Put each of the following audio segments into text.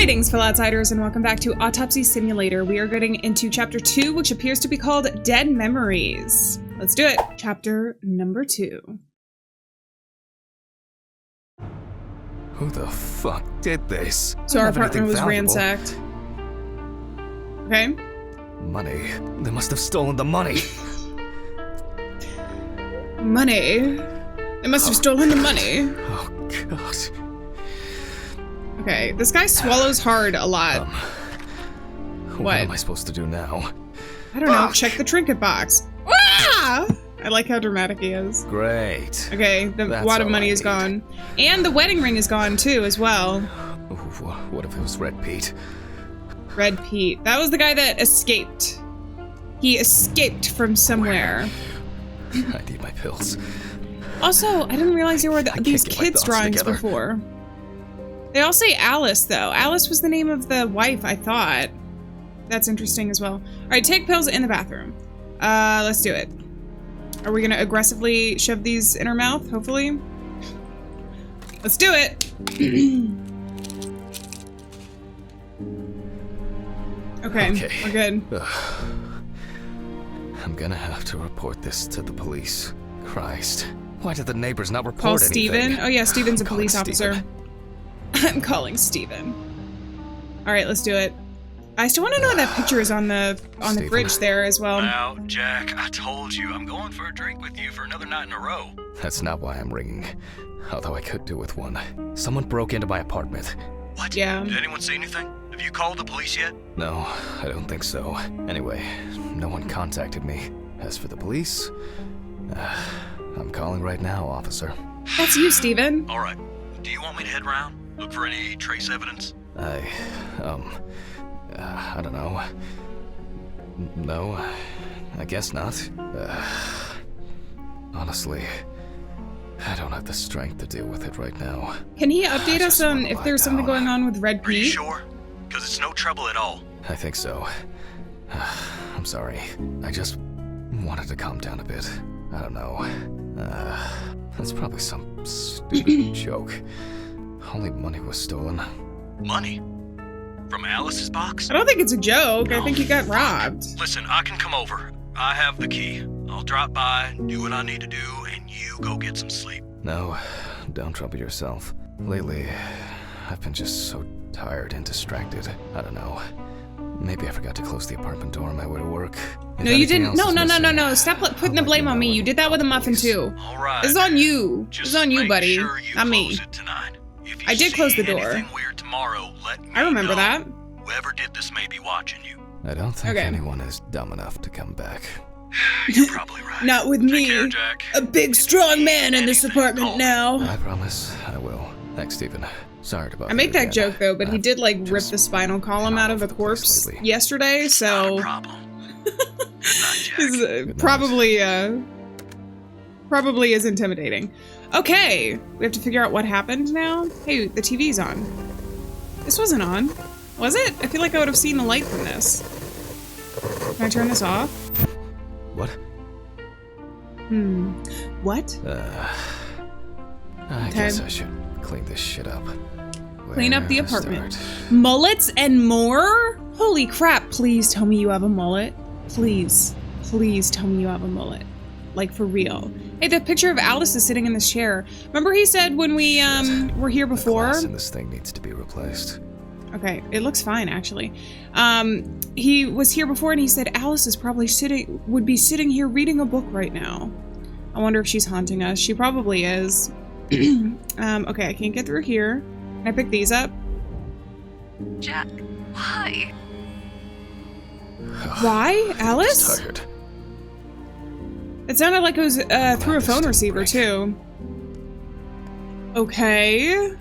Greetings, fellow outsiders, and welcome back to Autopsy Simulator. We are getting into Chapter 2, which appears to be called Dead Memories. Let's do it. Chapter number 2. Who the fuck did this? So our apartment was ransacked. Okay. Money. They must have stolen the money. Money. They must have stolen the money. Oh, God. Okay, this guy swallows hard a lot. What am I supposed to do now? I don't know. Check the trinket box. Ah! I like how dramatic he is. Great. Okay, the wad of money is gone. And the wedding ring is gone, too, as well. Ooh, what if it was Red Pete? Red Pete. That was the guy that escaped. He escaped from somewhere. I need my pills. Also, I didn't realize there were these kids' drawings before. They all say Alice, though. Alice was the name of the wife, I thought. That's interesting as well. Alright, take pills in the bathroom. Let's do it. Are we gonna aggressively shove these in our mouth, hopefully? Let's do it! Okay, we're good. I'm gonna have to report this to the police. Christ. Why did the neighbors not report Call anything? Steven? Oh yeah, Steven's a police officer. I'm calling Steven. Alright, let's do it. I still want to know what that picture is on the bridge there as well. Now, Jack, I told you, I'm going for a drink with you for another night in a row. That's not why I'm ringing. Although I could do with one. Someone broke into my apartment. What? Yeah. Did anyone see anything? Have you called the police yet? No, I don't think so. Anyway, no one contacted me. As for the police, I'm calling right now, officer. That's you, Steven. All right. Do you want me to head around? Look for any trace evidence? I don't know. No, I guess not. Honestly, I don't have the strength to deal with it right now. Can he update us on if there's something going on with Red Pete? Are you sure? Because it's no trouble at all. I think so. I'm sorry. I just wanted to calm down a bit. I don't know. That's probably some stupid joke. Only money was stolen. Money? From Alice's box? I don't think it's a joke. No. I think you got robbed. Listen, I can come over. I have the key. I'll drop by, do what I need to do, and you go get some sleep. No, don't trouble yourself. Lately, I've been just so tired and distracted. I don't know. Maybe I forgot to close the apartment door on my way to work. No, you didn't. No. Stop putting the blame on me. You did that with a muffin, too. All right. This is on you. Just this is on you, make buddy. Sure you Not me. close it tonight. If you I did close the door. anything weird tomorrow, let me I remember know. that. Whoever did this may be watching you. I don't think Okay. anyone is dumb enough to come back. You're probably right. Not with Take me. care, Jack. A big, strong man in this apartment now. I promise I will. Thanks, Steven. Sorry about that. I make that joke, though, but he did, like, rip the spinal column out of a corpse yesterday, so... Not a problem. Good night, Jack. It's probably is intimidating. Okay, we have to figure out what happened now. Hey, the TV's on. This wasn't on, was it? I feel like I would have seen the light from this. Can I turn this off? What? What? I guess I should clean this shit up. Clean up the Where to apartment. start? Mullets and more? Holy crap, please tell me you have a mullet. Please tell me you have a mullet. Like, for real. Hey, the picture of Alice is sitting in this chair. Remember he said when we were here The before? glass in this thing needs to be replaced. Okay, it looks fine, actually. He was here before and he said Alice is probably would be sitting here reading a book right now. I wonder if she's haunting us. She probably is. Okay, I can't get through here. Can I pick these up? Jack, why? Why? Alice? I'm tired. It sounded like it was through a phone receiver, too. Okay.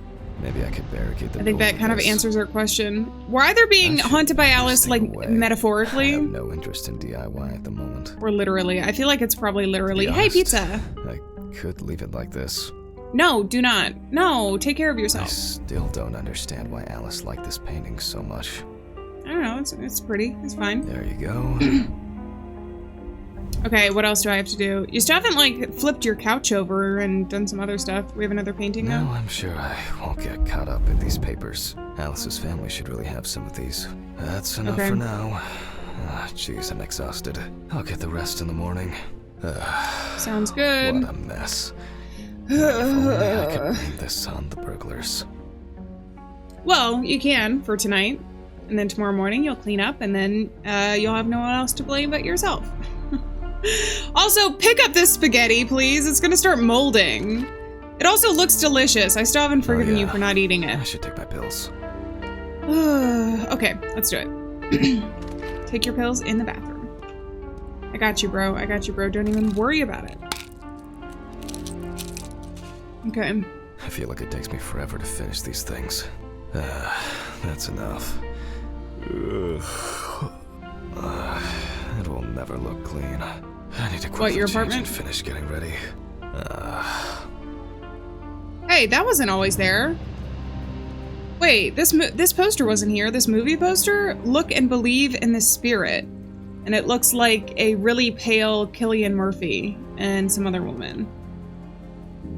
Maybe I could barricade the I think that kind of answers our question. Why they're being haunted by Alice, like, I metaphorically? have no interest in DIY at the moment. Or literally. I feel like it's probably literally. To be Hey, honest, pizza! I could leave it like this. No, do not. No, take care of I yourself. still don't understand why Alice liked this painting so much. I don't know, it's pretty. It's fine. There you go. Okay, what else do I have to do? You still haven't, like, flipped your couch over and done some other stuff. We have another painting now? No, I'm sure I won't get caught up in these papers. Alice's family should really have some of these. That's enough for now. Jeez, I'm exhausted. I'll get the rest in the morning. Sounds good. What a mess. If only I could blame this on the burglars. Well, you can for tonight. And then tomorrow morning you'll clean up, and then you'll have no one else to blame but yourself. Also, pick up this spaghetti, please. It's gonna start molding. It also looks delicious. I still haven't forgiven you for not eating it. I should take my pills. Okay, let's do it. Take your pills in the bathroom. I got you, bro. I got you, bro. Don't even worry about it. Okay. I feel like it takes me forever to finish these things. That's enough. It will never look clean. I need to quickly your change apartment? and finish getting ready. Hey, that wasn't always there. Wait, this poster wasn't here. This movie poster? Look and believe in the spirit. And it looks like a really pale Cillian Murphy and some other woman.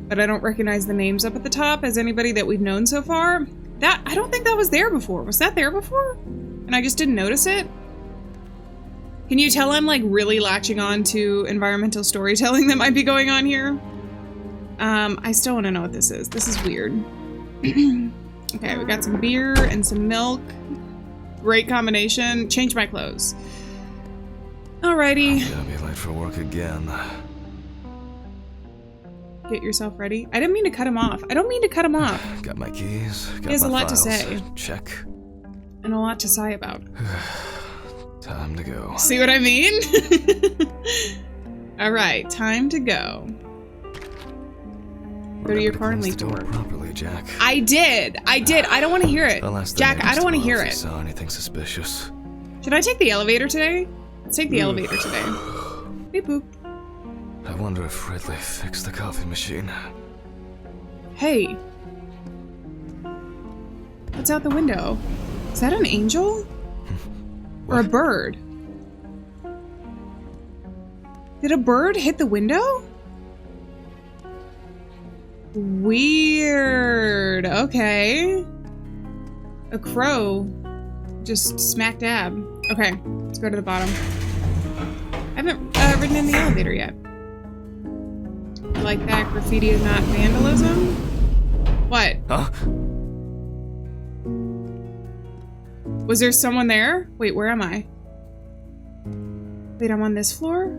But I don't recognize the names up at the top as anybody that we've known so far. I don't think that was there before. Was that there before? And I just didn't notice it? Can you tell I'm like really latching on to environmental storytelling that might be going on here? I still want to know what this is. This is weird. Okay, we got some beer and some milk. Great combination. Change my clothes. Alrighty. I'm gonna be late for work again. Get yourself ready. I didn't mean to cut him off. I don't mean to cut him off. Got my keys. Got He has my a lot to files. say. Check. And a lot to sigh about. Time to go. See what I mean? Alright, time to go. Go to your car and leave to work. Properly, Jack. I did. I don't want to hear it. Jack, I don't want to hear it. Saw anything suspicious? Should I take the elevator today? Let's take the elevator today. Beep boop. I wonder if Ridley fixed the coffee machine. Hey. What's out the window? Is that an angel? Or a bird? Did a bird hit the window? Weird. Okay. A crow just smack dab. Okay, let's go to the bottom. I haven't ridden in the elevator yet. Like that graffiti is not vandalism? What? Huh? Was there someone there? Wait, where am I? Wait, I'm on this floor?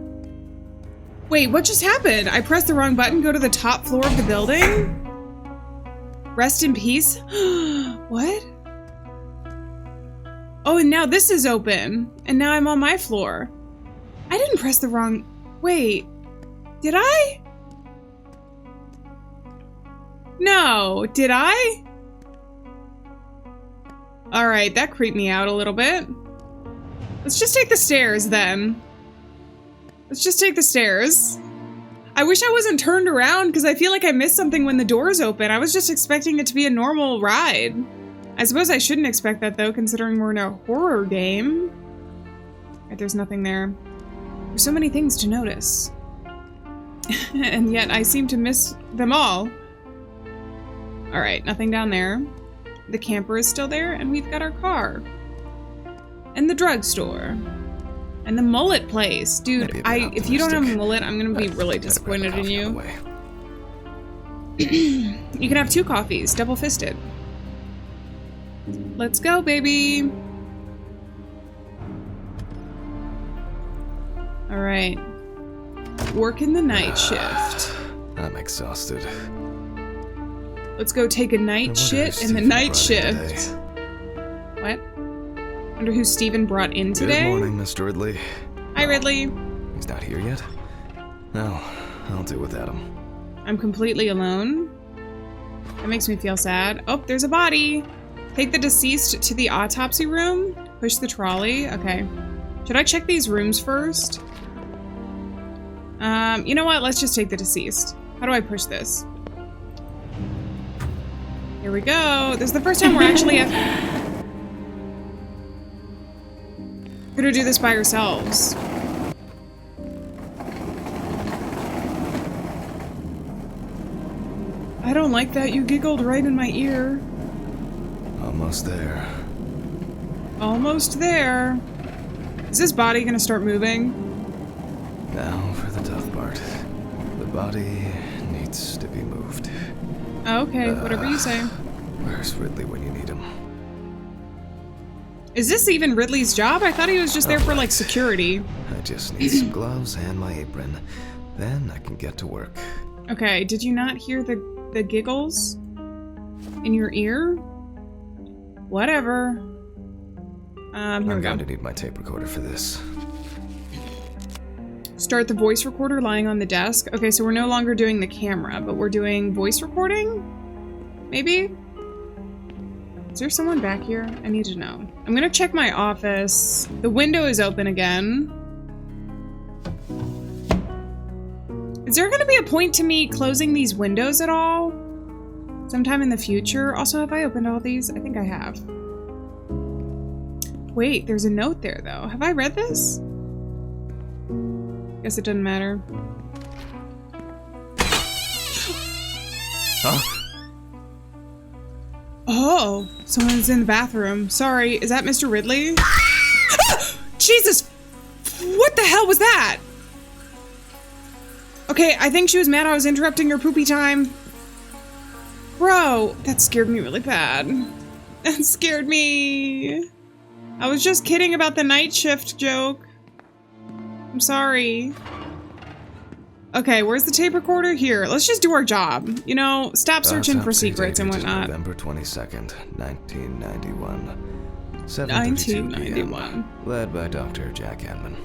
Wait, what just happened? I pressed the wrong button, go to the top floor of the building? Rest in peace? What? Oh, and now this is open. And now I'm on my floor. I didn't press the wrong... Wait. Did I? No, did I? Alright, that creeped me out a little bit. Let's just take the stairs then. Let's just take the stairs. I wish I wasn't turned around because I feel like I missed something when the doors open. I was just expecting it to be a normal ride. I suppose I shouldn't expect that though, considering we're in a horror game. Right, there's nothing there. There's so many things to notice. And yet I seem to miss them all. Alright, nothing down there. The camper is still there, and we've got our car. And the drugstore. And the mullet place. Dude, if you don't have a mullet, I'm gonna be really disappointed in you. You can have 2 coffees, double-fisted. Let's go, baby! Alright. Working the night shift. I'm exhausted. Let's go take a night shit in the night shift. What? Wonder who Steven brought in today? Good morning, Mr. Ridley. Hi, Ridley. He's not here yet? No, I'll do without him. I'm completely alone. That makes me feel sad. Oh, there's a body. Take the deceased to the autopsy room. Push the trolley. Okay. Should I check these rooms first? You know what? Let's just take the deceased. How do I push this? Here we go. This is the first time we're actually gonna do this by ourselves. I don't like that. You giggled right in my ear. Almost Almost there. Almost there. Is this body gonna start moving? Now for the tough part. The body needs to be moved. Okay, whatever you say. Where's Ridley when you need him? Is this even Ridley's job? I thought he was just there for, like, security. I just need some gloves and my apron. Then I can get to work. Okay, did you not hear the giggles in your ear? Whatever. Here we go. I'm going to need my tape recorder for this. Start the voice recorder lying on the desk. Okay, so we're no longer doing the camera, but we're doing voice recording? Maybe? Is there someone back here? I need to know. I'm gonna check my office. The window is open again. Is there gonna be a point to me closing these windows at all? Sometime in the future? Also, have I opened all these? I think I have. Wait, there's a note there though. Have I read this? Guess it doesn't matter. Huh? Oh, someone's in the bathroom. Sorry, is that Mr. Ridley? Jesus! What the hell was that? Okay, I think she was mad I was interrupting her poopy time. Bro, that scared me really bad. That scared me. I was just kidding about the night shift joke. I'm sorry. Okay, where's the tape recorder? Here, let's just do our job. You know, stop searching for secrets and whatnot. November 22nd, 1991. 1991. Led by Dr. Jack Hanman.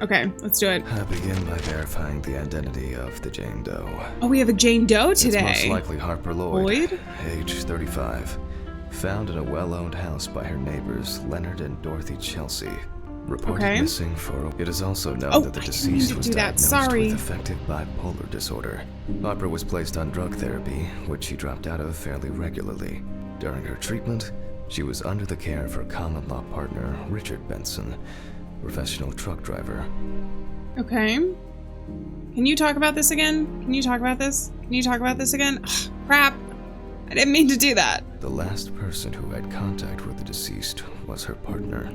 Okay, let's do it. I begin by verifying the identity of the Jane Doe. Oh, we have a Jane Doe today. It's most likely Harper Lloyd? Age 35. Found in a well-owned house by her neighbors Leonard and Dorothy Chelsea. Reported missing for... It is also known that the deceased was diagnosed with affective bipolar disorder. Harper was placed on drug therapy, which she dropped out of fairly regularly. During her treatment, she was under the care of her common-law partner, Richard Benson, professional truck driver. Okay. Can you talk about this again? Can you talk about this? Can you talk about this again? Ugh, crap. I didn't mean to do that. The last person who had contact with the deceased was her partner.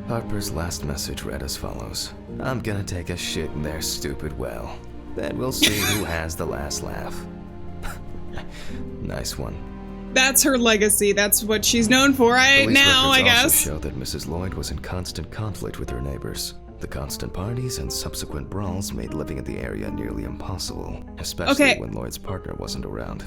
Harper's last message read as follows. I'm gonna take a shit in their stupid well. Then we'll see who has the last laugh. Nice one. That's her legacy. That's what she's known for right now, I guess. Also show that Mrs. Lloyd was in constant conflict with her neighbors. The constant parties and subsequent brawls made living in the area nearly impossible, especially when Lloyd's partner wasn't around.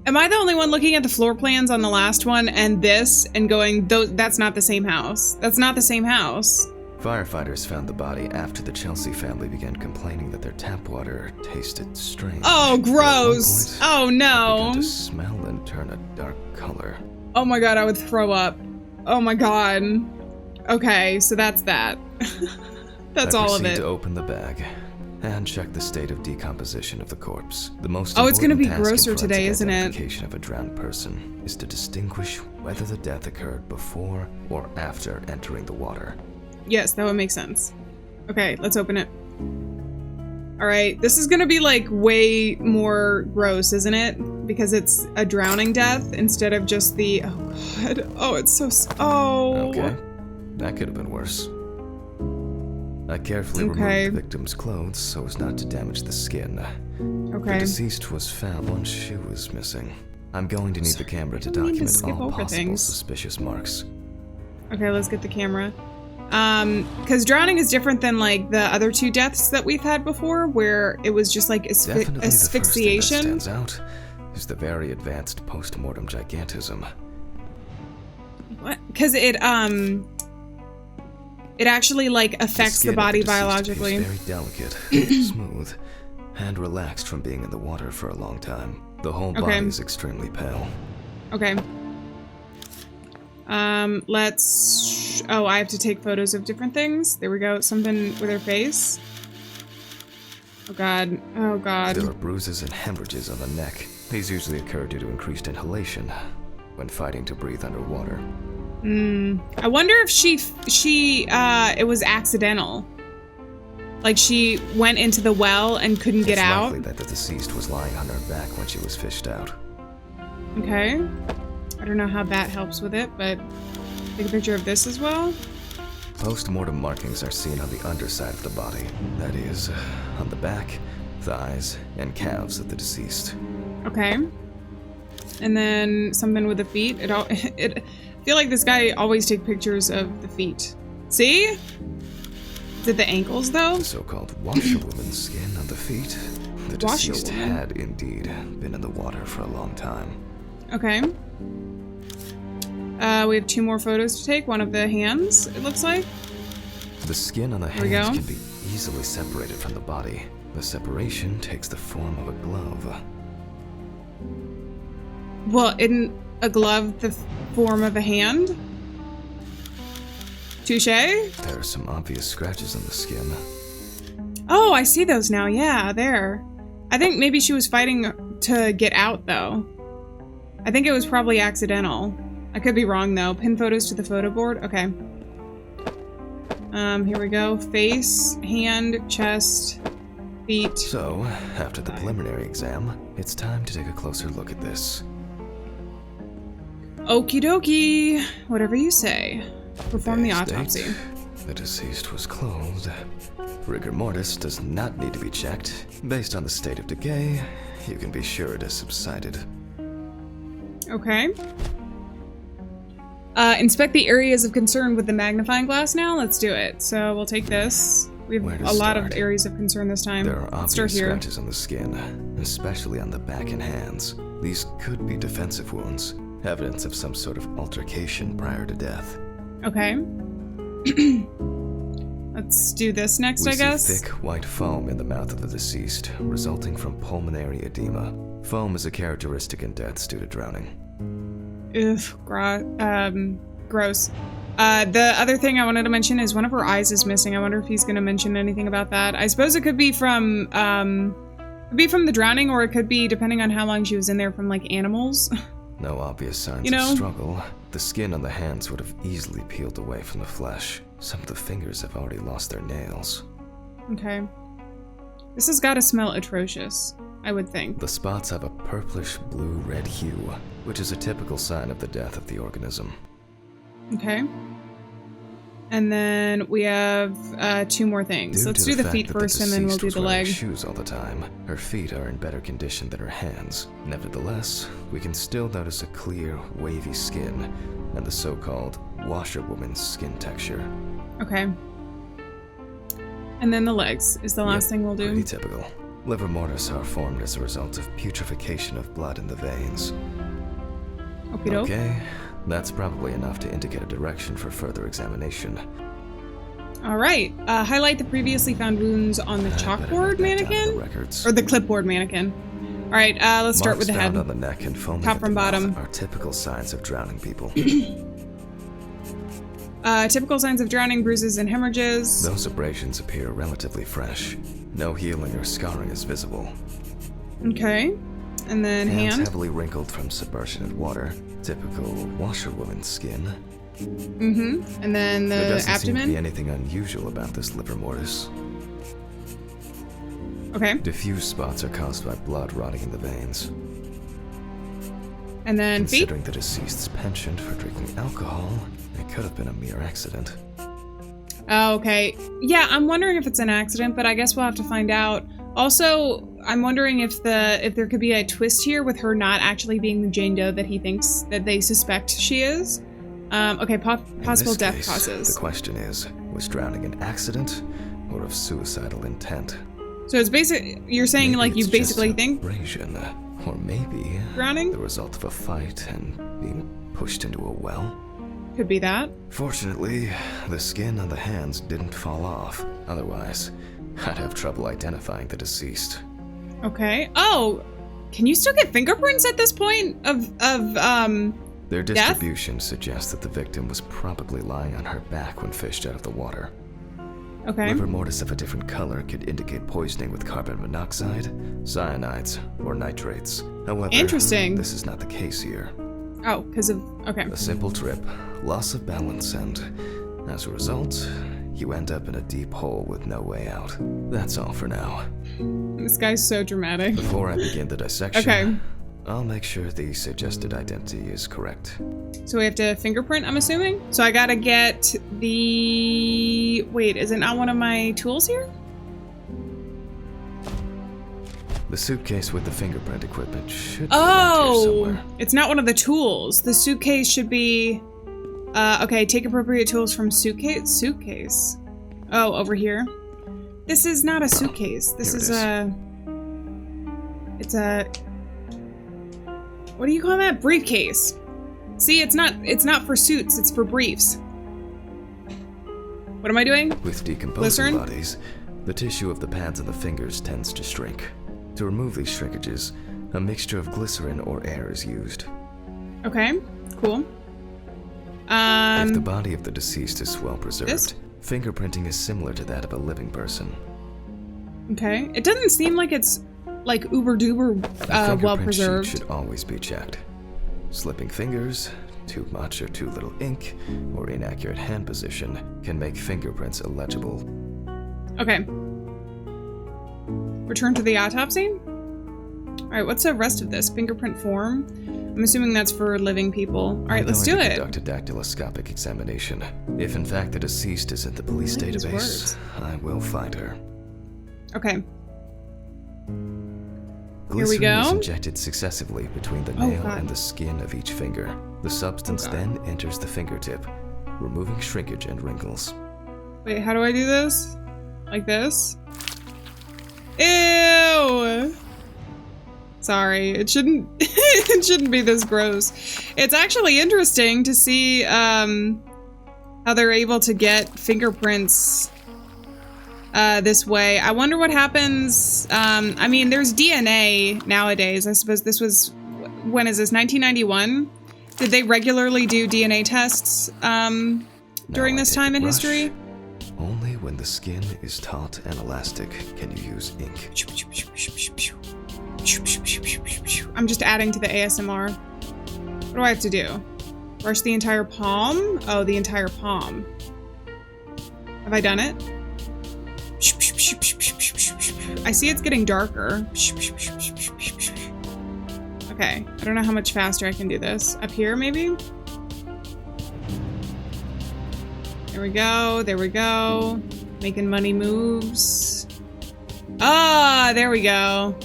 Am I the only one looking at the floor plans on the last one and this and going, that's not the same house? That's not the same house. Firefighters found the body after the Chelsea family began complaining that their tap water tasted strange. Oh, gross. Oh, no. It began to smell and turn a dark color. Oh my god, I would throw up. Oh my god. Okay, so that's that. That's all of it. I proceed to open the bag and check the state of decomposition of the corpse. The most it's going to be important task grosser today, isn't it? Identification of a drowned person is to distinguish whether the death occurred before or after entering the water. Yes, that would make sense. Okay, let's open it. Alright, this is going to be like way more gross, isn't it? Because it's a drowning death instead of just the... Oh god. Oh, it's so... Oh. Okay. That could have been worse. I carefully removed the victim's clothes so as not to damage the skin. Okay. The deceased was found. One shoe was missing. I'm going to need the camera to document all possible suspicious marks. Okay, let's get the camera. Because drowning is different than like the other two deaths that we've had before, where it was just like asphyxiation. The first thing that stands out is the very advanced post-mortem gigantism. What? Because it actually like affects the body biologically. Is very delicate, smooth, and relaxed from being in the water for a long time. The whole body is extremely pale. Okay. Let's... Oh, I have to take photos of different things. There we go. Something with her face. Oh god. Oh god. There are bruises and hemorrhages on the neck. These usually occur due to increased inhalation when fighting to breathe underwater. I wonder if it was accidental. Like she went into the well and couldn't get out. It's likely that the deceased was lying on her back when she was fished out. Okay. I don't know how that helps with it, but take a picture of this as well. Post-mortem markings are seen on the underside of the body. That is, on the back, thighs, and calves of the deceased. Okay. And then something with the feet. I feel like this guy always takes pictures of the feet. See? Is it the ankles, though? The so-called washerwoman's skin on the feet. The deceased had indeed been in the water for a long time. Okay. We have 2 more photos to take. One of the hands, it looks like. The skin on the hands can be easily separated from the body. The separation takes the form of a glove. Well, isn't a glove the form of a hand? Touche? There are some obvious scratches on the skin. Oh, I see those now. Yeah, there. I think maybe she was fighting to get out, though. I think it was probably accidental. I could be wrong, though. Pin photos to the photo board? Okay. Here we go. Face, hand, chest, feet. So, after the preliminary exam, it's time to take a closer look at this. Okie dokie. Whatever you say. Perform the autopsy. The deceased was clothed. Rigor mortis does not need to be checked. Based on the state of decay, you can be sure it has subsided. Okay. Inspect the areas of concern with the magnifying glass now. Let's do it. So we'll take this. We have a lot of areas of concern this time. There are obvious scratches on the skin, especially on the back and hands. These could be defensive wounds, evidence of some sort of altercation prior to death. Okay. Let's do this next, I guess. We see thick white foam in the mouth of the deceased, resulting from pulmonary edema. Foam is a characteristic in deaths due to drowning. Ugh, gross. The other thing I wanted to mention is one of her eyes is missing. I wonder if he's going to mention anything about that. I suppose it could be from the drowning, or it could be, depending on how long she was in there, from like animals. No obvious signs of struggle. The skin on the hands would have easily peeled away from the flesh. Some of the fingers have already lost their nails. Okay. This has got to smell atrocious, I would think. The spots have a purplish blue-red hue, which is a typical sign of the death of the organism. Okay. And then we have 2 more things. Let's do the feet first, and then we'll do the leg. Shoes all the time. Her feet are in better condition than her hands. Nevertheless, we can still notice a clear, wavy skin and the so-called washerwoman's skin texture. Okay. And then the legs is the last thing we'll do. Pretty typical. Liver mortis are formed as a result of putrefaction of blood in the veins. Okay, that's probably enough to indicate a direction for further examination. Alright, highlight the previously found wounds on the chalkboard mannequin? Or the clipboard mannequin. Alright, let's start with the head. Marks found on the neck and foaming top from bottom are typical signs of drowning people. Typical signs of drowning, bruises and hemorrhages. Those abrasions appear relatively fresh. No healing or scarring is visible. Okay. And then hands hand. Heavily wrinkled from submersion in water. Typical washerwoman's skin. Mm-hmm. And then the there doesn't abdomen. Seem to be anything unusual about this liver mortis. Okay. Diffuse spots are caused by blood rotting in the veins. And then feet. Considering the deceased's penchant for drinking alcohol, it could have been a mere accident. Oh, okay. Yeah, I'm wondering if it's an accident, but I guess we'll have to find out. Also, I'm wondering if there could be a twist here with her not actually being the Jane Doe that they suspect she is. Okay, possible death case, causes. The question is, was drowning an accident or of suicidal intent? So it's you're saying maybe like you basically think abrasion, or maybe drowning? The result of a fight and being pushed into a well? Could be that. Fortunately, the skin on the hands didn't fall off. Otherwise, I'd have trouble identifying the deceased. Okay. Oh, can you still get fingerprints at this point of Their death? distribution suggests that the victim was probably lying on her back when fished out of the water. Okay. Liver mortis of a different color could indicate poisoning with carbon monoxide, cyanides, or nitrates. However, interesting. This is not the case here. Oh, because of... Okay. A simple trip, loss of balance, and as a result, you end up in a deep hole with no way out. That's all for now. This guy's so dramatic. Before I begin the dissection, okay. I'll make sure the suggested identity is correct. So we have to fingerprint, I'm assuming? So I gotta get the... Wait, is it not one of my tools here? The suitcase with the fingerprint equipment should be around here somewhere. It's not one of the tools. The suitcase should be... okay, take appropriate tools from suitcase? Suitcase. Oh, over here. This is not a suitcase. This is a... It's a... What do you call that? Briefcase. See, it's not for suits, it's for briefs. What am I doing? With decomposing Glycerin? bodies, the tissue of the pads of the fingers tends to shrink. To remove these shrinkages, a mixture of glycerin or air is used. Okay, cool. If the body of the deceased is well preserved, this? fingerprinting is similar to that of a living person. Okay, it doesn't seem like it's like uber-duper well preserved. Sheet should always be checked. Slipping fingers, too much or too little ink, or inaccurate hand position can make fingerprints illegible. Okay. Return to the autopsy? Alright, what's the rest of this? Fingerprint form? I'm assuming that's for living people. Alright, let's do it. Conduct a dactyloscopic examination. If in fact the deceased is in the police database, I will find her. Okay. Glycerin Here we is go. injected successively between the nail and the skin of each finger. The substance then enters the fingertip, removing shrinkage and wrinkles. Wait, how do I do this? Like this? Ew! Sorry, it shouldn't it shouldn't be this gross. It's actually interesting to see how they're able to get fingerprints this way. I wonder what happens. I mean, there's DNA nowadays. I suppose this was, when is this, 1991? Did they regularly do DNA tests during this time in history? Only when the skin is taut and elastic can you use ink. I'm just adding to the ASMR. What do I have to do? Brush the entire palm? Oh, the entire palm. Have I done it? I see it's getting darker. Okay, I don't know how much faster I can do this. Up here, maybe? There we go, there we go. Making money moves. Ah, there we go.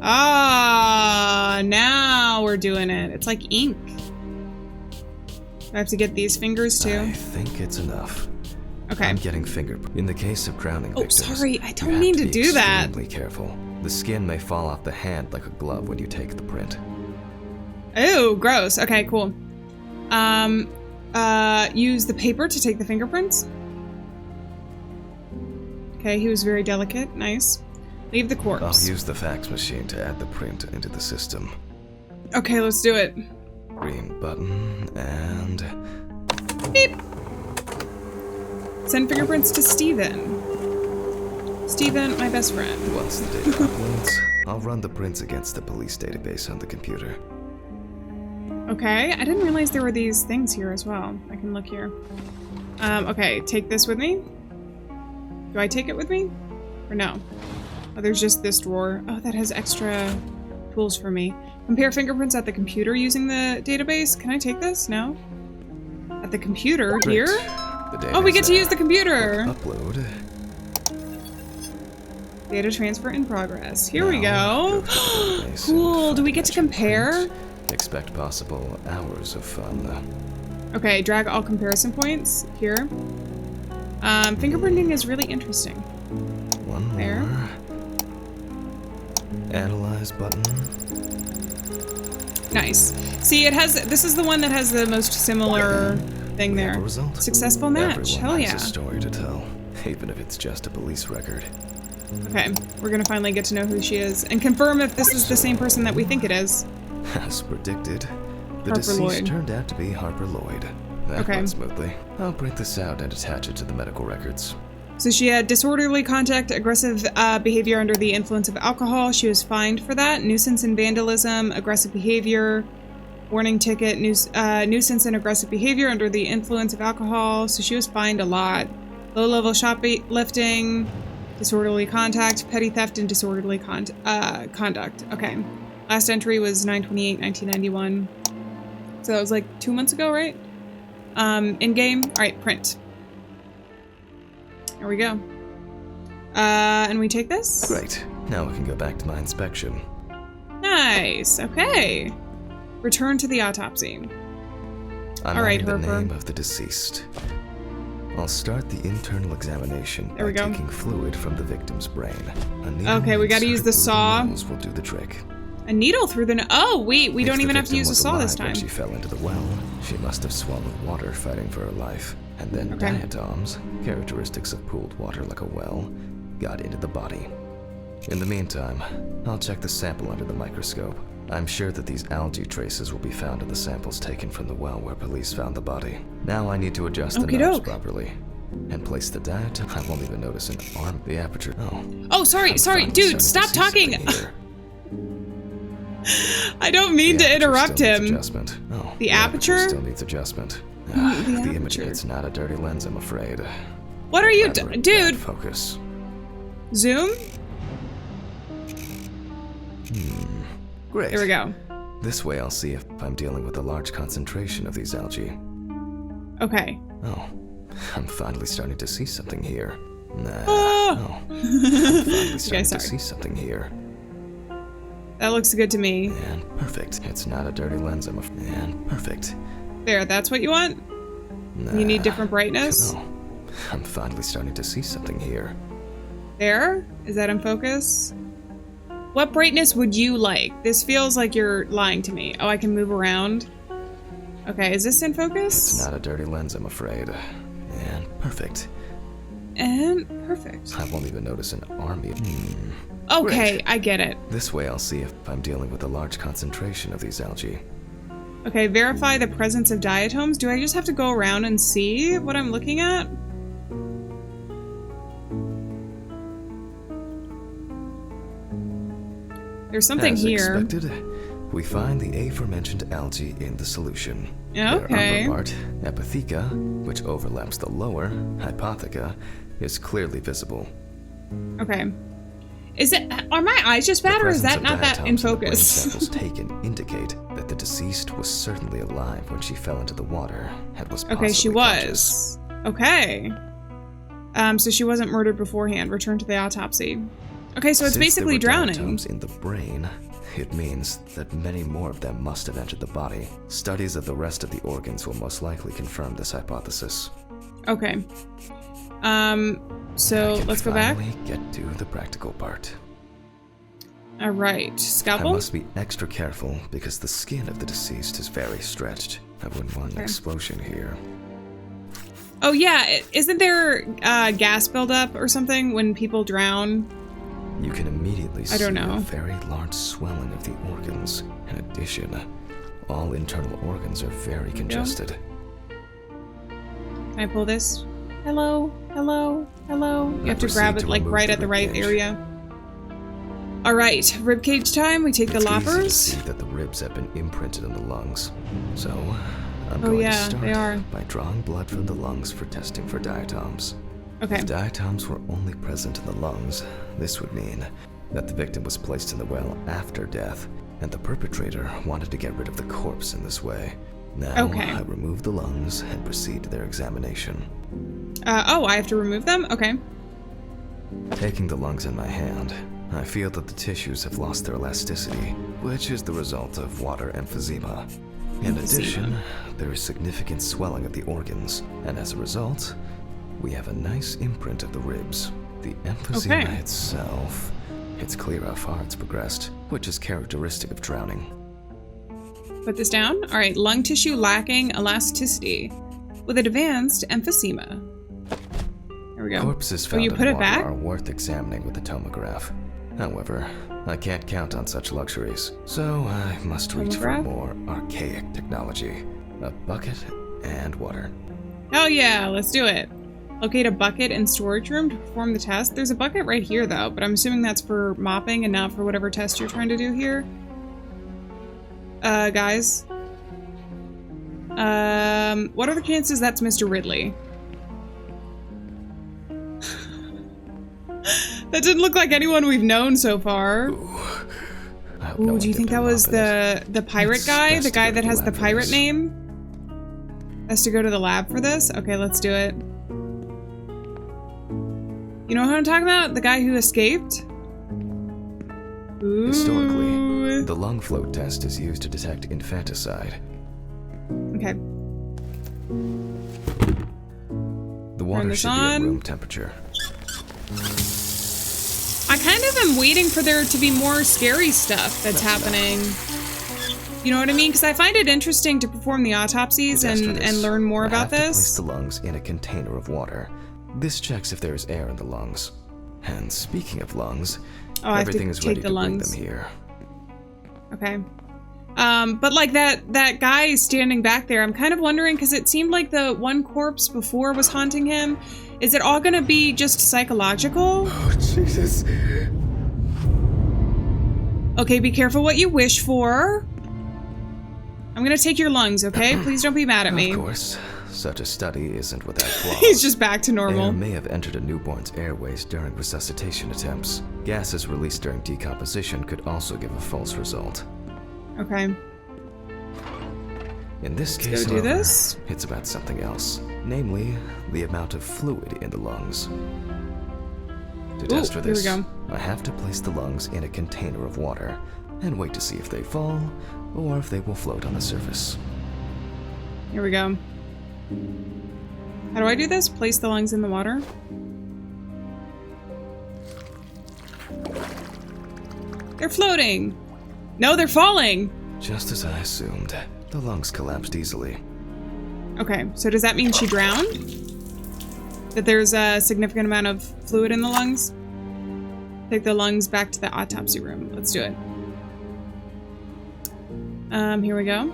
Ah, now we're doing it. It's like ink. I have to get these fingers too. I think it's enough. Okay. I'm getting fingerprint. In the case of drowning victims, sorry, I don't mean to do that. Extremely careful. The skin may fall off the hand like a glove when you take the print. Oh, gross. Okay, cool. Use the paper to take the fingerprints. Okay, he was very delicate. Nice. Leave the corpse. I'll use the fax machine to add the print into the system. Okay, let's do it. Green button and... Beep! Send fingerprints to Steven. Steven, my best friend. Once the data uploads, I'll run the prints against the police database on the computer. Okay, I didn't realize there were these things here as well. I can look here. Okay, take this with me. Do I take it with me? Or no? Oh, there's just this drawer. Oh, that has extra tools for me. Compare fingerprints at the computer using the database. Can I take this? No? At the computer? Here? Oh, we get to use the computer! Upload. Data transfer in progress. Here we go. Cool. Do we get to compare? Expect possible hours of fun. Okay, drag all comparison points here. Fingerprinting is really interesting. One more. There. Analyze button. Nice. See, it has. This is the one that has the most similar thing there. Result. Successful match. Everyone Hell yeah. has a story to tell, even if it's just a police record. Okay, we're gonna finally get to know who she is and confirm if this is the same person that we think it is. As predicted, the Harper deceased Lloyd. turned out to be Harper Lloyd. That went smoothly. I'll print this out and attach it to the medical records. So she had disorderly conduct, aggressive behavior under the influence of alcohol. She was fined for that. Nuisance and vandalism, aggressive behavior, warning ticket, nuisance and aggressive behavior under the influence of alcohol. So she was fined a lot. Low-level shoplifting, disorderly conduct, petty theft, and disorderly conduct. Okay. Last entry was 9/28/1991. So that was like 2 months ago, right? In-game. All right, print. There we go. And we take this? Great. Now we can go back to my inspection. Nice. Okay. Return to the autopsy. I'm all right, adding the Harper. name of the deceased. I'll start the internal examination There we by go. taking fluid from the victim's brain. Okay, we gotta use the saw. Will do the trick. A needle through the... Oh, wait, we If don't the even have to victim use a was saw this alive time. when she fell into the well, she must have swallowed water fighting for her life. And then Okay. diatoms, characteristics of pooled water like a well, got into the body. In the meantime, I'll check the sample under the microscope. I'm sure that these algae traces will be found in the samples taken from the well where police found the body. Now I need to adjust the knobs Okey-doke. properly. And place the diatom. I won't even notice an arm. The aperture. Oh. Oh, sorry, I'm sorry. finally Dude, starting stop to see talking. something here. I don't mean The to aperture interrupt still needs him. adjustment. Oh, The aperture? still needs adjustment. The The image, aperture. it's not a dirty lens, I'm afraid. What are you Rather a bad dude? Focus. Zoom? Great. There we go. This way I'll see if I'm dealing with a large concentration of these algae. Okay. Oh, I'm finally starting to see something here. Nah. Oh. Oh. I'm finally starting sorry. to see something here. That looks good to me. And perfect. It's not a dirty lens, I'm afraid. And perfect. There, that's what you want? Nah. You need different brightness? Oh, I'm finally starting to see something here. There? Is that in focus? What brightness would you like? This feels like you're lying to me. Oh, I can move around? Okay, is this in focus? It's not a dirty lens, I'm afraid. And perfect. And perfect. I won't even notice an army. Okay, Great. I get it. This way I'll see if I'm dealing with a large concentration of these algae. Okay, verify the presence of diatoms. Do I just have to go around and see what I'm looking at? There's something As here. expected, we find the aforementioned algae in the solution. Okay. Their upper part, epitheca, which overlaps the lower, hypotheca, is clearly visible. Okay. Is it? Are my eyes just bad, The or is presence that of not that in diatoms the brain focus? samples taken indicate that the deceased was certainly alive when she fell into the water and was possibly Okay, she conscious. was. Okay. So she wasn't murdered beforehand. Return to the autopsy. Okay, so it's Since basically there were drowning. diatoms in the brain, it means that many more of them must have entered the body. Studies of the rest of the organs will most likely confirm this hypothesis. Okay. So I can let's go back. finally get to the practical part. All right, I scalpel. must be extra careful because the skin of the deceased is very stretched. I wouldn't want an Okay. explosion here. Oh yeah, isn't there gas buildup or something when people drown? You can immediately see I don't know. a very large swelling of the organs. In addition, all internal organs are very congested. Can I pull this? Hello, hello, hello. You have to proceed grab it to like remove right the at the right ribcage. area. All right, ribcage time. We take the It's easy to loppers. see that the ribs have been imprinted in the lungs. So, I'm Oh, going yeah, to start they are. by drawing blood from the lungs for testing for diatoms. Okay. If diatoms were only present in the lungs, this would mean that the victim was placed in the well after death, and the perpetrator wanted to get rid of the corpse in this way. Now, Okay. I remove the lungs and proceed to their examination. Oh, I have to remove them? Okay. Taking the lungs in my hand, I feel that the tissues have lost their elasticity, which is the result of water emphysema. In addition, there is significant swelling of the organs, and as a result, we have a nice imprint of the ribs. The emphysema Okay. itself, it's clear how far it's progressed, which is characteristic of drowning. Put this down. All right, lung tissue lacking elasticity with advanced emphysema. There we go. Corpses Oh, found you in put it water back? are worth examining with a tomograph. However, I can't count on such luxuries, so I must reach for Tomograph? more archaic technology. A bucket and water. Hell yeah, let's do it. Locate a bucket in storage room to perform the test. There's a bucket right here though, but I'm assuming that's for mopping and not for whatever test you're trying to do here. Guys. What are the chances that's Mr. Ridley? That didn't look like anyone we've known so far. I hope Ooh, no one do you think dipped that their was mouth in it. the pirate It's guy? best The to guy go that to the has the lab for pirate this. name? Has to go to the lab for this? Okay, let's do it. You know what I'm talking about? The guy who escaped? Ooh. Historically, the lung float test is used to detect infanticide. Okay. The water this should be on. at room temperature. I kind of am waiting for there to be more scary stuff that's happening. You know what I mean? Because I find it interesting to perform the autopsies To test for and this, learn more I about have to place this. the lungs in a container of water. This checks if there is air in the lungs. And speaking of lungs, Oh, I have everything to is take ready the to bring lungs. them here. Okay. But like that guy standing back there, I'm kind of wondering because it seemed like the one corpse before was haunting him. Is it all gonna be just psychological? Oh, Jesus. Okay, be careful what you wish for. I'm gonna take your lungs, okay? Please don't be mad at me. Of course, such a study isn't without flaws. He's just back to Air normal. may have entered a newborn's airways during resuscitation attempts. Gases released during decomposition could also give a false result. Okay. In this case, go do however, this. it's about something else, namely the amount of fluid in the lungs. To test for here we this, go. I have to place the lungs in a container of water and wait to see if they fall or if they will float on the surface. Here we go. How do I do this? Place the lungs in the water. They're floating. No, they're falling. Just as I assumed, the lungs collapsed easily. Okay, so does that mean she drowned? That there's a significant amount of fluid in the lungs? Take the lungs back to the autopsy room. Let's do it. Here we go.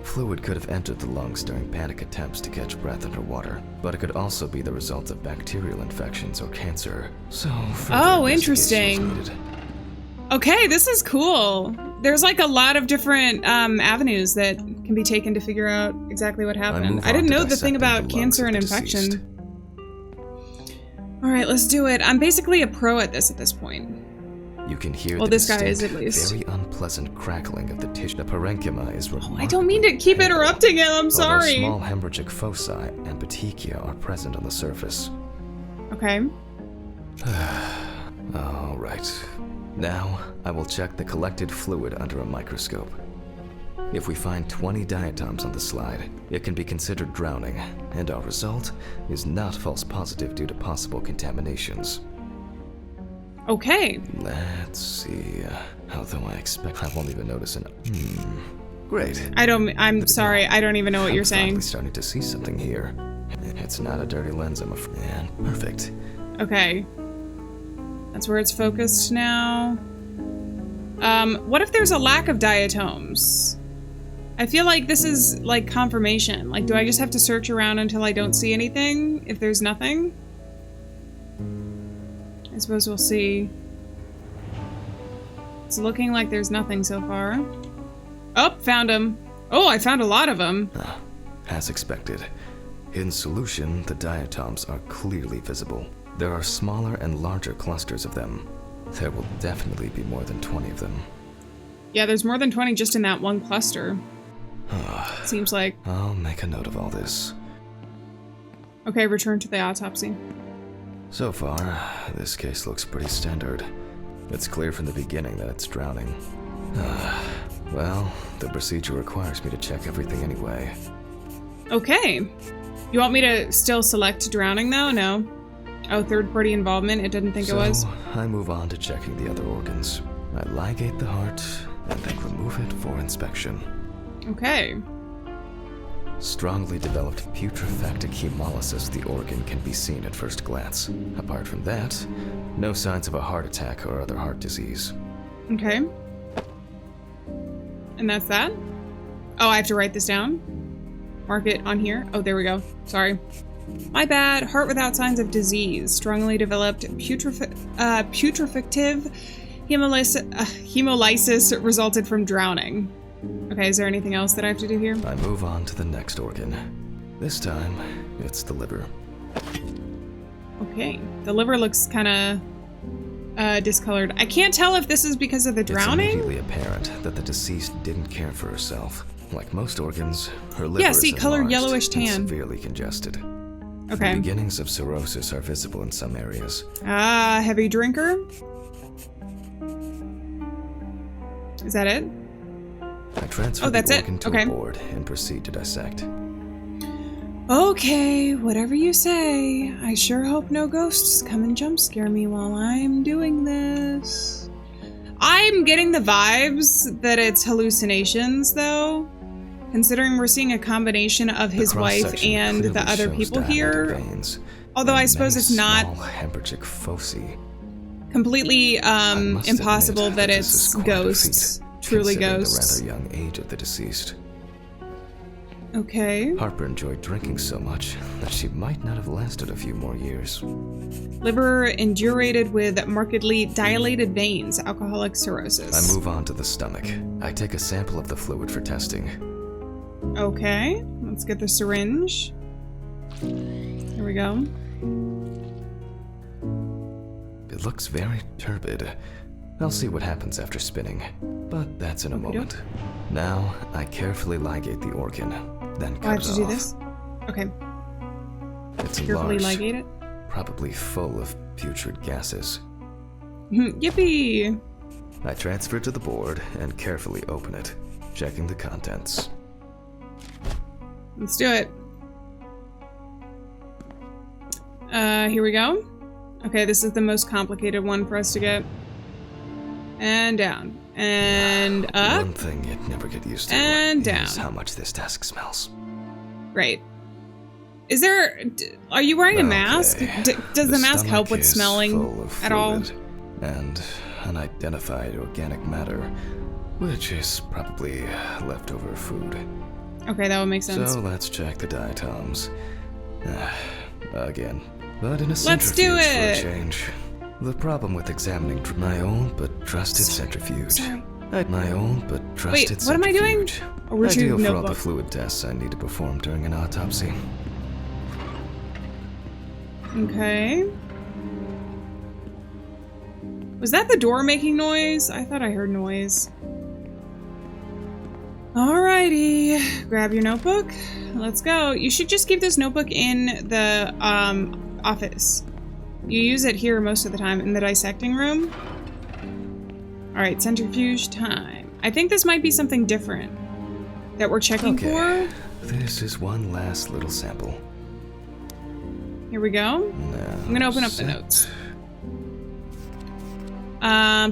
Fluid could have entered the lungs during panic attempts to catch breath underwater, but it could also be the result of bacterial infections or cancer. So, further investigation is interesting. needed. Okay, this is cool. There's like a lot of different avenues that can be taken to figure out exactly what happened. move I didn't on to know the thing dissecting about the cancer and lungs of the deceased. infection. All right, let's do it. I'm basically a pro at this point. You can hear Well, the this guy is distinct, at least. very unpleasant crackling of the tissue. The parenchyma is remarkably I don't mean to keep pale, interrupting him. I'm although sorry. small hemorrhagic foci and petechia are present on the surface. Okay. All right. Now, I will check the collected fluid under a microscope. If we find 20 diatoms on the slide, it can be considered drowning, and our result is not false positive due to possible contaminations. Okay. Let's see. Although I expect I won't even notice an. Great. I'm sorry. I don't even know what you're I'm saying. finally starting to see something here. It's not a dirty lens, I'm afraid. And perfect. Okay. That's where it's focused now. What if there's a lack of diatoms? I feel like this is like confirmation. Like, do I just have to search around until I don't see anything? If there's nothing? I suppose we'll see. It's looking like there's nothing so far. Oh, found him. Oh, I found a lot of them. As expected. In solution, the diatoms are clearly visible. There are smaller and larger clusters of them. There will definitely be more than 20 of them. Yeah, there's more than 20 just in that one cluster. Seems like. I'll make a note of all this. Okay, return to the autopsy. So far, this case looks pretty standard. It's clear from the beginning that it's drowning. Well, the procedure requires me to check everything anyway. Okay. You want me to still select drowning though? No. Oh, third-party involvement? It didn't think it was? I move on to checking the other organs. I ligate the heart, and then remove it for inspection. Okay. Strongly developed putrefactic hemolysis of the organ can be seen at first glance. Apart from that, no signs of a heart attack or other heart disease. Okay. And that's that? Oh, I have to write this down? Mark it on here? Oh, there we go. Sorry. My bad. Heart without signs of disease. Strongly developed putrefactive hemolysis resulted from drowning. Okay, is there anything else that I have to do here? I move on to the next organ. This time, it's the liver. Okay. The liver looks kind of discolored. I can't tell if this is because of the drowning. It's immediately apparent that the deceased didn't care for herself. Like most organs, her liver Yeah, is see, colored enlarged yellowish and tan. severely congested. Okay. The beginnings of cirrhosis are visible in some areas. Ah, heavy drinker. Is that it? I transfer that's the it. organ to Okay. a board and proceed to dissect. Okay, whatever you say. I sure hope no ghosts come and jump scare me while I'm doing this. I'm getting the vibes that it's hallucinations, though. Considering we're seeing a combination of his wife cross-section and the clearly other shows people dilated here. veins Although I and suppose many it's not small hemorrhagic foci. completely must impossible admit that this it's is quite a ghosts. feat, Truly considering ghosts. the rather young age of the deceased. Okay. Harper enjoyed drinking so much that she might not have lasted a few more years. Liver indurated with markedly dilated veins, alcoholic cirrhosis. I move on to the stomach. I take a sample of the fluid for testing. Okay, let's get the syringe. Here we go. It looks very turbid. I'll see what happens after spinning, but that's in a moment. Now, I carefully ligate the organ, then Oh, I cut have it to do off. this? Okay. It's Carefully enlarged, ligate it. probably full of putrid gases. Yippee! I transfer it to the board and carefully open it, checking the contents. Let's do it. Here we go. Okay, this is the most complicated one for us to get. And down. And up. One thing you'd never get used to And is down. how much this desk smells. Right. Is there... Are you wearing a mask? Okay. Does the mask help stomach with is smelling full of at all? fluid and unidentified organic matter, which is probably leftover food. Okay, that would make sense. So let's check the diatoms. Again, but in a Let's centrifuge do for it! a change. The problem with examining my old but trusted centrifuge. Sorry. My old but trusted Wait, what am I doing? centrifuge. Oh, retrieve Ideal for all the notebook. fluid tests I need to perform during an autopsy. Okay. Was that the door making noise? I thought I heard noise. Alrighty. Grab your notebook. Let's go. You should just keep this notebook in the office. You use it here most of the time in the dissecting room. Alright, centrifuge time. I think this might be something different that we're checking Okay. for. This is one last little sample. Here we go. Now, I'm gonna open up the notes.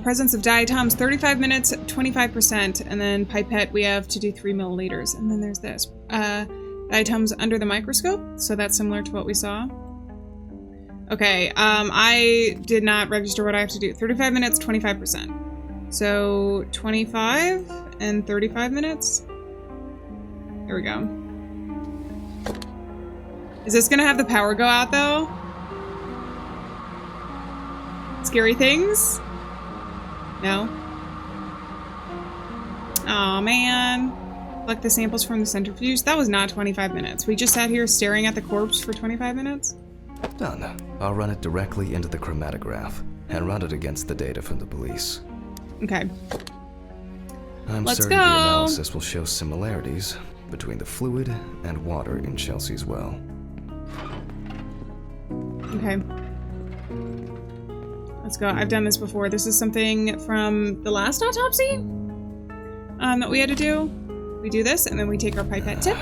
Presence of diatoms, 35 minutes, 25%, and then pipette, we have to do 3 milliliters. And then there's this. Diatoms under the microscope, so that's similar to what we saw. Okay, I did not register what I have to do. 35 minutes, 25%. So 25 and 35 minutes. Here we go. Is this gonna have the power go out though? Scary things? No? Aw, man. Collect the samples from the centrifuge. That was not 25 minutes. We just sat here staring at the corpse for 25 minutes? Done. I'll run it directly into the chromatograph and run it against the data from the police. Okay. I'm Let's certain go. the analysis will show similarities between the fluid and water in Chelsea's well. Okay. Let's go. I've done this before. This is something from the last autopsy that we had to do. We do this, and then we take our pipette tip.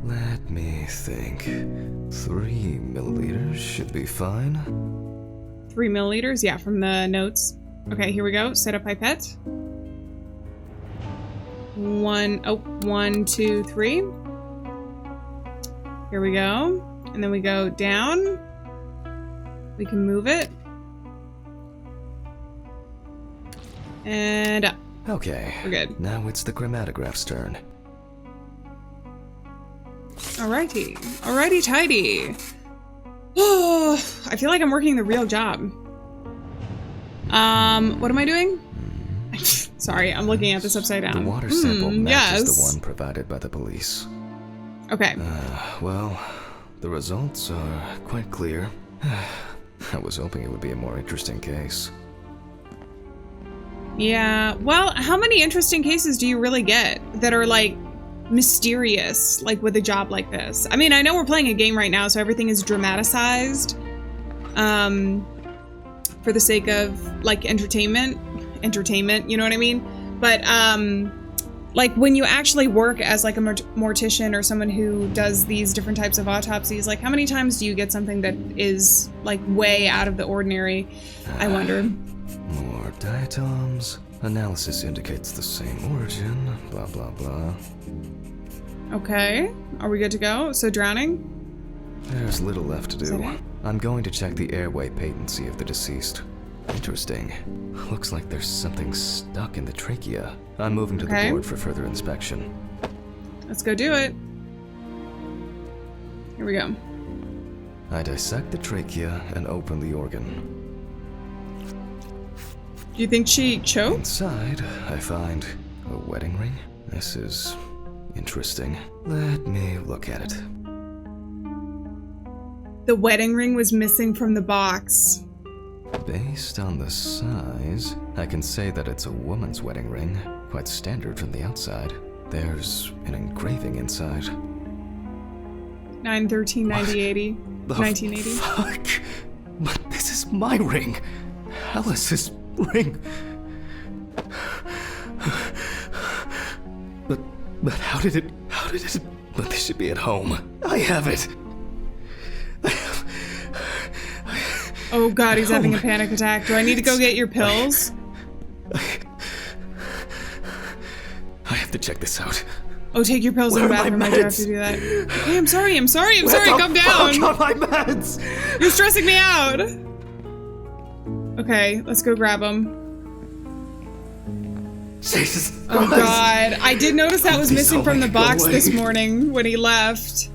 Let me think. 3 milliliters should be fine. 3 milliliters, yeah, from the notes. Okay, here we go. Set up pipette. 1, 2, 3. Here we go. And then we go down. We can move it. And up. Okay. We're good. Now it's the chromatograph's turn. Alrighty. Alrighty, tidy. Oh, I feel like I'm working the real job. What am I doing? Sorry, I'm looking at this upside down. The water sample matches yes. the one provided by the police. Okay. Well, the results are quite clear. I was hoping it would be a more interesting case. Yeah, well, how many interesting cases do you really get that are, like, mysterious, like, with a job like this? I mean, I know we're playing a game right now, so everything is dramatized, for the sake of, like, entertainment, you know what I mean? But, like, when you actually work as, like, a mortician or someone who does these different types of autopsies, like, how many times do you get something that is, like, way out of the ordinary? I wonder. More diatoms. Analysis indicates the same origin. Blah, blah, blah. Okay. Are we good to go? So drowning? There's little left to Is that do. it? I'm going to check the airway patency of the deceased. Interesting. Looks like there's something stuck in the trachea. I'm moving to Okay. the board for further inspection. Let's go do it. Here we go. I dissect the trachea and open the organ. Do you think she choked? Inside, I find a wedding ring. This is interesting. Let me look at it. The wedding ring was missing from the box. Based on the size, I can say that it's a woman's wedding ring. Quite standard from the outside. There's an engraving inside. 9/13/1980. The 1980. fuck? But this is my ring. Alice's ring. But how did it, but this should be at home. I have it. Oh god, he's having a panic attack. Do I need to go get your pills? I have to check this out. Oh, take your pills in the Where are bathroom. my I do have meds? to do that. Okay, I'm sorry. Calm Where down. the fuck are my meds? You're stressing me out. Okay, let's go grab them. Jesus Oh Christ. god, I did notice that was Please missing don't from the make it go box this away. morning when he left.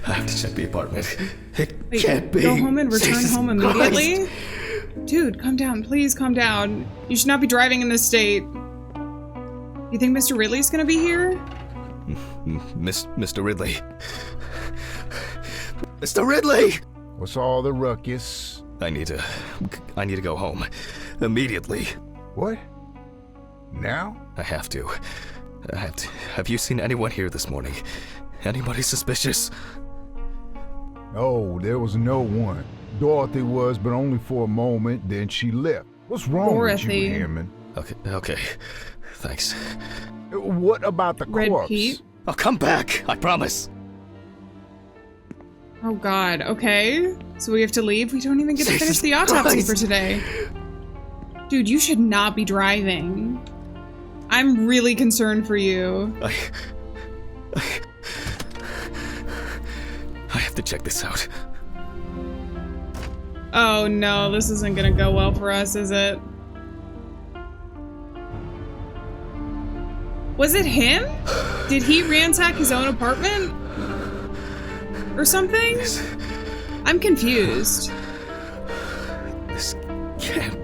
I have to check the apartment. It Wait, can't be. go home and return Jesus home Christ. immediately? Dude, calm down. Please calm down. You should not be driving in this state. You think Mr. Ridley's gonna be here? Mr. Ridley. Mr. Ridley! What's all the ruckus? I need to go home. Immediately. What? Now? I have to. Have you seen anyone here this morning? Anybody suspicious? No, there was no one. Dorothy was, but only for a moment, then she left. What's wrong Dorothy. with you, Hammond? Okay. Thanks. What about the Red corpse? Pete? I'll come back, I promise. Oh god, okay. So we have to leave? We don't even get to finish Jesus the autopsy Christ. for today. Dude, you should not be driving. I'm really concerned for you. I have to check this out. Oh no, this isn't gonna go well for us, is it? Was it him? Did he ransack his own apartment? Or something? I'm confused. This can't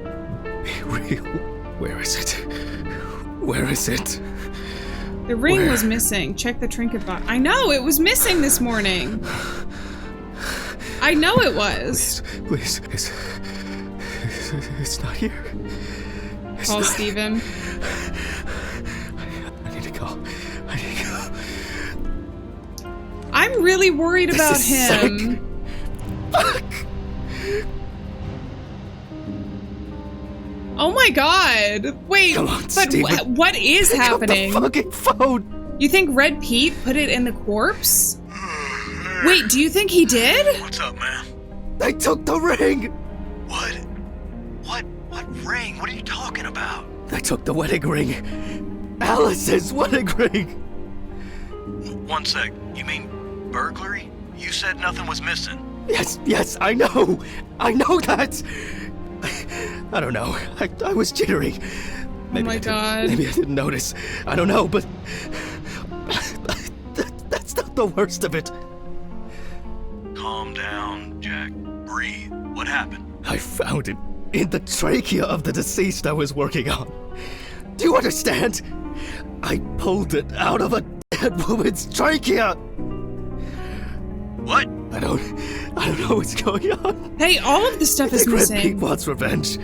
be real. Where is it? Where is it? The ring Where? was missing. Check the trinket box. I know, it was missing this morning. I know it was. Please, it's not here. It's Call not- Steven. I need to go. I'm really worried about is him. sick. Fuck! Oh my god. Wait, Come on, but Steven. what is Pick up happening? the fucking phone! You think Red Pete put it in the corpse? Wait, do you think he did? What's up, man? They took the ring! What? What ring? What are you talking about? They took the wedding ring. Alice's wedding ring! One sec. You mean burglary? You said nothing was missing. Yes, I know that! I don't know. I was jittery. Oh my god. Maybe I didn't notice. I don't know, but that's not the worst of it. Calm down, Jack. Breathe. What happened? I found it in the trachea of the deceased I was working on. Do you understand? I pulled it out of a dead woman's trachea. What? I don't know what's going on. Hey, all of the stuff is Red missing. Pete wants revenge.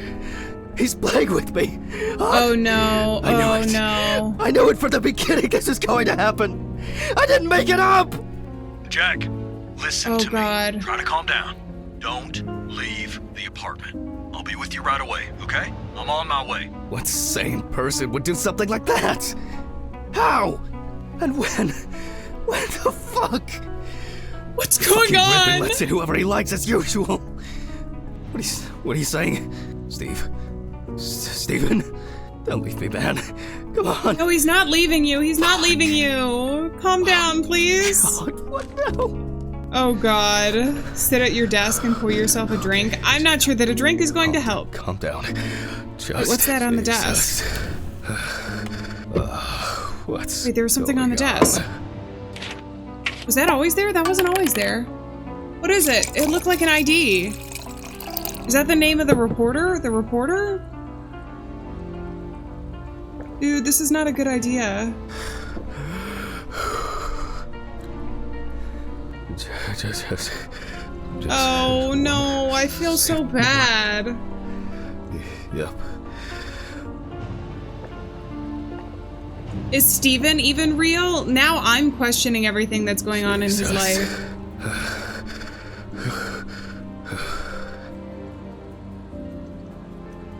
He's playing with me. Oh no, I knew it. no. I knew it from the beginning this is going to happen. I didn't make it up. Jack, listen Oh, to God. me. Try to calm down. Don't leave the apartment. I'll be with you right away, okay? I'm on my way. What sane person would do something like that? How? And when? When the fuck? What's going Fucking Red Pete on? lets in whoever he likes as usual. What are you saying? Steve? Steven? Don't leave me, man. Come on. No, he's not leaving you. He's not leaving you. Calm down, please. God, what now? Oh God. Sit at your desk and pour yourself a drink. I'm not sure that a drink is going to help. Calm down. Just Wait, what's that on the desk? What's Wait, there was something on the going desk. Was that always there? That wasn't always there. What is it? It looked like an ID. Is that the name of the reporter? The reporter? Dude, this is not a good idea. Just Oh no, I feel so bad. Yep. Is Steven even real? Now I'm questioning everything that's going on in his life.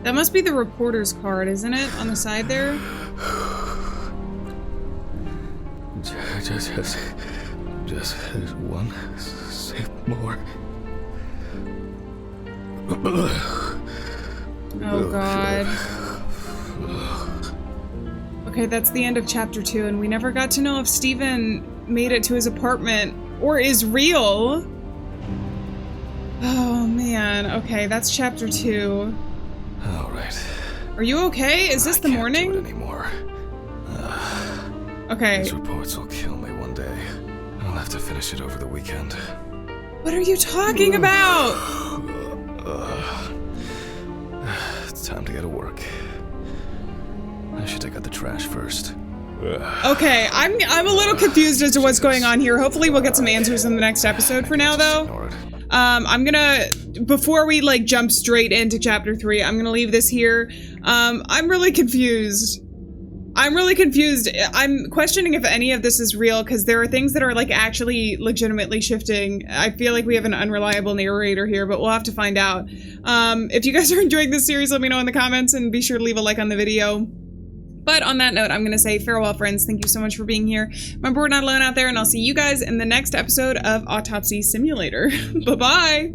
That must be the reporter's card, isn't it? On the side there? Just one sip more. Oh God. Okay, that's the end of chapter 2, and we never got to know if Steven made it to his apartment or is real. Oh man, okay, that's chapter 2. All right. Are you okay? Is this the morning? I can't do it anymore. Okay. These reports will kill me one day. I'll have to finish it over the weekend. What are you talking about? It's time to go to work. I should take out the trash first. Okay, I'm a little confused as to what's going on here. Hopefully we'll get some answers in the next episode. For now, though, I'm gonna, before we like jump straight into chapter 3, I'm gonna leave this here. I'm really confused. I'm questioning if any of this is real, because there are things that are like actually legitimately shifting. I feel like we have an unreliable narrator here, but we'll have to find out. If you guys are enjoying this series, let me know in the comments, and be sure to leave a like on the video. But on that note, I'm going to say farewell, friends. Thank you so much for being here. Remember, we're not alone out there, and I'll see you guys in the next episode of Autopsy Simulator. Bye-bye!